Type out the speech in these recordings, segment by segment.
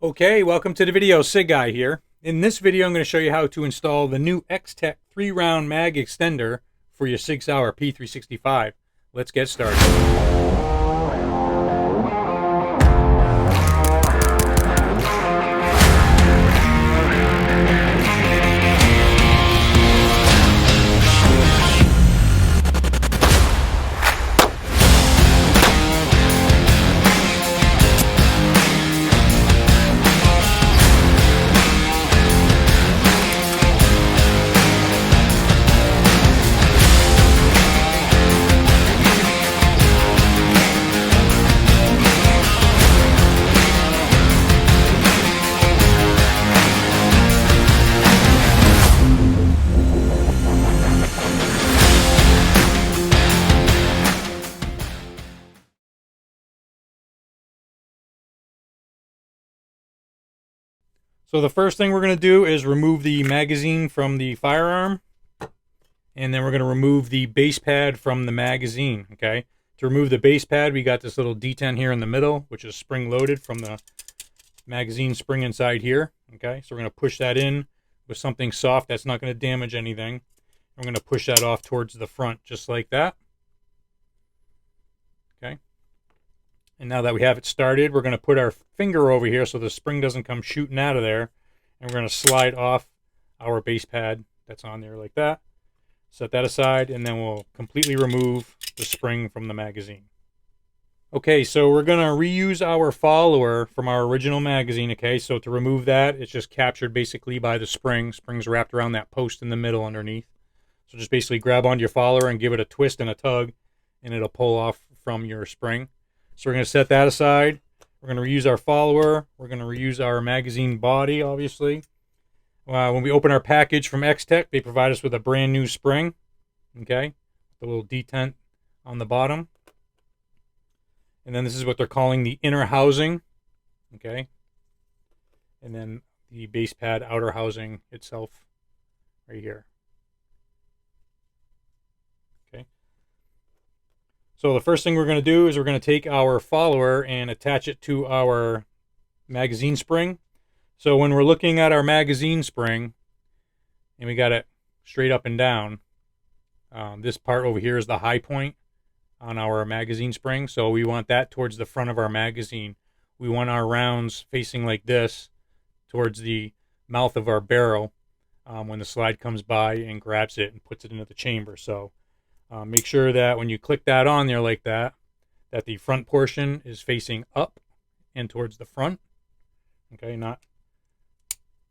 Okay, welcome to the video. SIG Guy here. In this video, I'm going to show you how to install the new XTech 3-round mag extender for your SIG Sauer P365. Let's get started. So the first thing we're going to do is remove the magazine from the firearm, and then we're going to remove the base pad from the magazine. Okay, to remove the base pad, we got this little detent here in the middle, which is spring loaded from the magazine spring inside here. Okay, so we're going to push that in with something soft that's not going to damage anything. We're going to push that off towards the front just like that. Okay, and now that we have it started, we're going to put our finger over here so the spring doesn't come shooting out of there. And we're going to slide off our base pad that's on there like that. Set that aside, and then we'll completely remove the spring from the magazine. Okay, so we're going to reuse our follower from our original magazine. Okay, so to remove that, it's just captured basically by the spring. Spring's wrapped around that post in the middle underneath. So just basically grab onto your follower and give it a twist and a tug, and it'll pull off from your spring. So we're going to set that aside. We're going to reuse our follower. We're going to reuse our magazine body, obviously. When we open our package from XTech, they provide us with a brand new spring. Okay, the little detent on the bottom. And then this is what they're calling the inner housing. Okay. And then the base pad outer housing itself right here. So the first thing we're going to do is we're going to take our follower and attach it to our magazine spring. So when we're looking at our magazine spring, and we got it straight up and down, this part over here is the high point on our magazine spring. So we want that towards the front of our magazine. We want our rounds facing like this towards the mouth of our barrel when the slide comes by and grabs it and puts it into the chamber. So make sure that when you click that on there like that, that the front portion is facing up and towards the front. Okay, not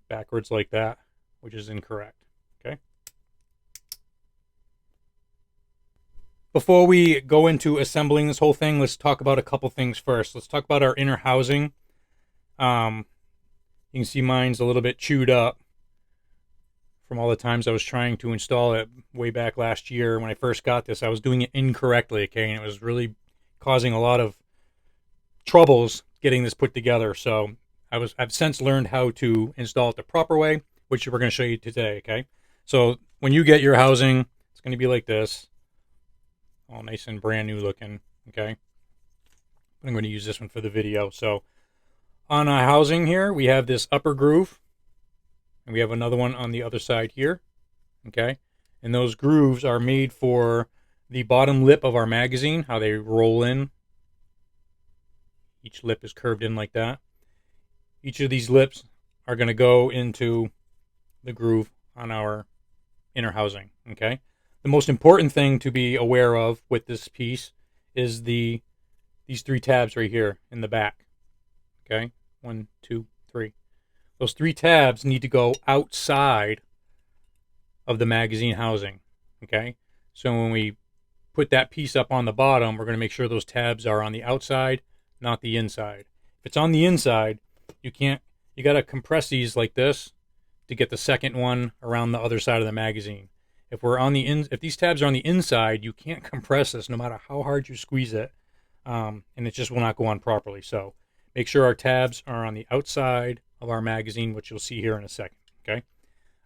backwards like that, which is incorrect. Okay. Before we go into assembling this whole thing, let's talk about a couple things first. Let's talk about our inner housing. You can see mine's a little bit chewed up from all the times I was trying to install it way back last year. When I first got this, I was doing it incorrectly, okay, and it was really causing a lot of troubles getting this put together. So I've since learned how to install it the proper way, which we're going to show you today, okay? So when you get your housing, it's going to be like this, all nice and brand new looking, okay? I'm going to use this one for the video. So on our housing here, we have this upper groove, and we have another one on the other side here, okay? And those grooves are made for the bottom lip of our magazine, how they roll in. Each lip is curved in like that. Each of these lips are going to go into the groove on our inner housing, okay? The most important thing to be aware of with this piece is these 3 tabs right here in the back, okay? 1, 2, 3. Those 3 tabs need to go outside of the magazine housing, okay? So when we put that piece up on the bottom, we're going to make sure those tabs are on the outside, not the inside. If it's on the inside, you got to compress these like this to get the second one around the other side of the magazine. If these tabs are on the inside, you can't compress this no matter how hard you squeeze it, and it just will not go on properly. So make sure our tabs are on the outside of our magazine, which you'll see here in a second, okay?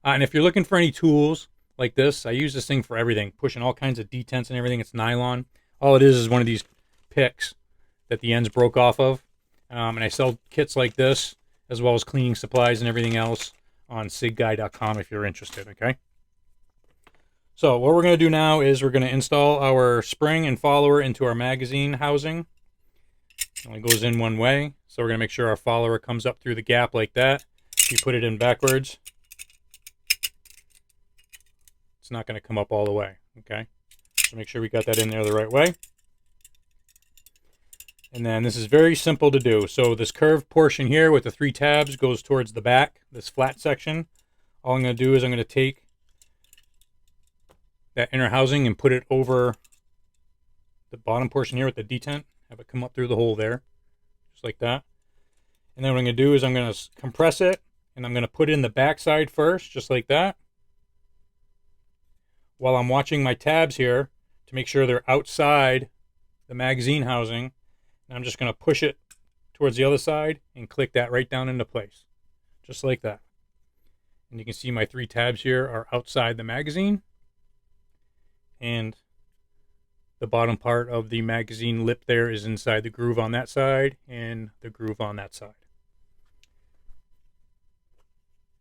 And if you're looking for any tools like this, I use this thing for everything, pushing all kinds of detents and everything. It's nylon. All it is one of these picks that the ends broke off of. And I sell kits like this as well as cleaning supplies and everything else on sigguy.com if you're interested, okay? So what we're going to do now is we're going to install our spring and follower into our magazine housing. It only goes in one way, so we're going to make sure our follower comes up through the gap like that. If you put it in backwards, it's not going to come up all the way, okay? So make sure we got that in there the right way. And then this is very simple to do. So this curved portion here with the 3 tabs goes towards the back, this flat section. All I'm going to do is I'm going to take that inner housing and put it over the bottom portion here with the detent. Have it come up through the hole there, just like that. And then what I'm going to do is I'm going to compress it, and I'm going to put it in the back side first, just like that. While I'm watching my tabs here to make sure they're outside the magazine housing, and I'm just going to push it towards the other side and click that right down into place, just like that. And you can see my 3 tabs here are outside the magazine, and the bottom part of the magazine lip there is inside the groove on that side and the groove on that side.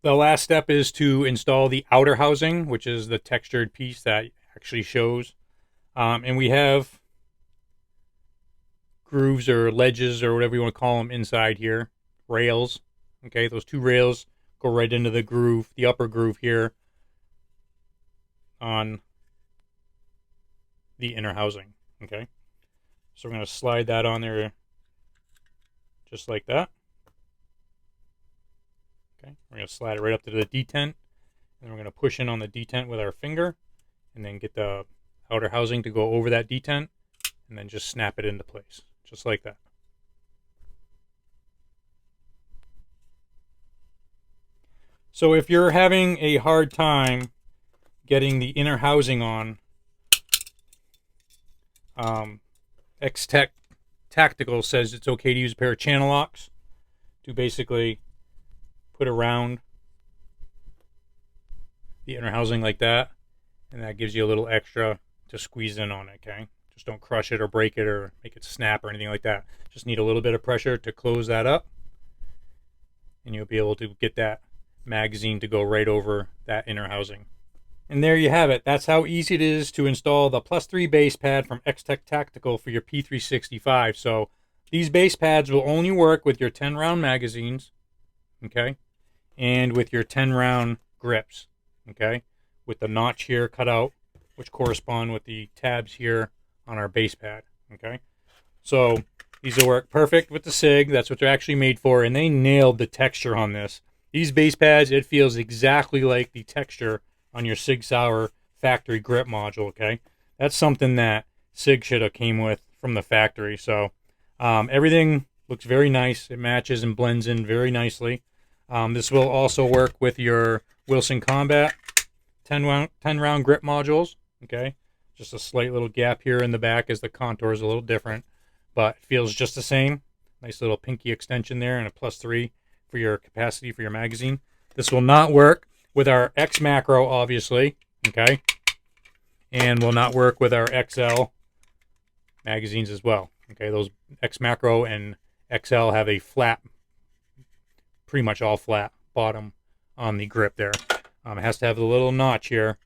The last step is to install the outer housing, which is the textured piece that actually shows. And we have grooves or ledges or whatever you want to call them inside here, rails. Okay, those 2 rails go right into the groove, the upper groove here on the inner housing. Okay, so we're going to slide that on there just like that. Okay, we're going to slide it right up to the detent, and we're going to push in on the detent with our finger, and then get the outer housing to go over that detent, and then just snap it into place, just like that. So if you're having a hard time getting the inner housing on, XTech Tactical says it's okay to use a pair of channel locks to basically put around the inner housing like that, and that gives you a little extra to squeeze in on it, okay? Just don't crush it or break it or make it snap or anything like that. Just need a little bit of pressure to close that up, and you'll be able to get that magazine to go right over that inner housing. And there you have it. That's how easy it is to install the +3 base pad from XTech Tactical for your P365. So these base pads will only work with your 10-round magazines, okay, and with your 10-round grips, okay, with the notch here cut out, which correspond with the tabs here on our base pad, okay. So these will work perfect with the SIG. That's what they're actually made for, and they nailed the texture on this. These base pads, it feels exactly like the texture on your SIG Sauer factory grip module, okay? That's something that SIG should have came with from the factory. So everything looks very nice. It matches and blends in very nicely. This will also work with your Wilson Combat 10-round grip modules, okay? Just a slight little gap here in the back as the contour is a little different, but it feels just the same. Nice little pinky extension there and a +3 for your capacity for your magazine. This will not work with our X macro, obviously, okay, and will not work with our XL magazines as well, okay. Those X macro and XL have a flat, pretty much all flat bottom on the grip there. It has to have a little notch here.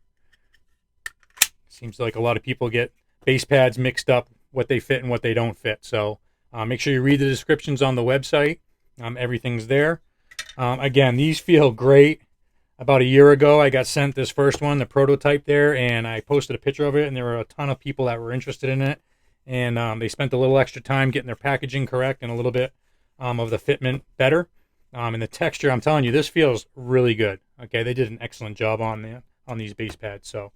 Seems like a lot of people get base pads mixed up, what they fit and what they don't fit. So make sure you read the descriptions on the website. Everything's there. Again, these feel great. About a year ago, I got sent this first one, the prototype there, and I posted a picture of it, and there were a ton of people that were interested in it. And they spent a little extra time getting their packaging correct and a little bit of the fitment better. And the texture, I'm telling you, this feels really good. Okay, they did an excellent job on these base pads. So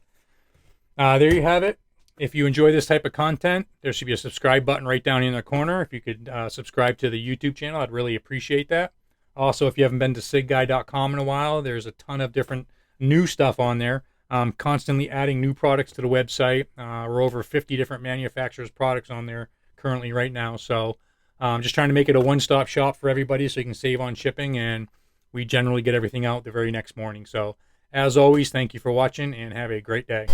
there you have it. If you enjoy this type of content, there should be a subscribe button right down in the corner. If you could subscribe to the YouTube channel, I'd really appreciate that. Also, if you haven't been to sigguy.com in a while, there's a ton of different new stuff on there. Constantly adding new products to the website. We're over 50 different manufacturers' products on there currently right now. So just trying to make it a one-stop shop for everybody so you can save on shipping, and we generally get everything out the very next morning. So as always, thank you for watching and have a great day.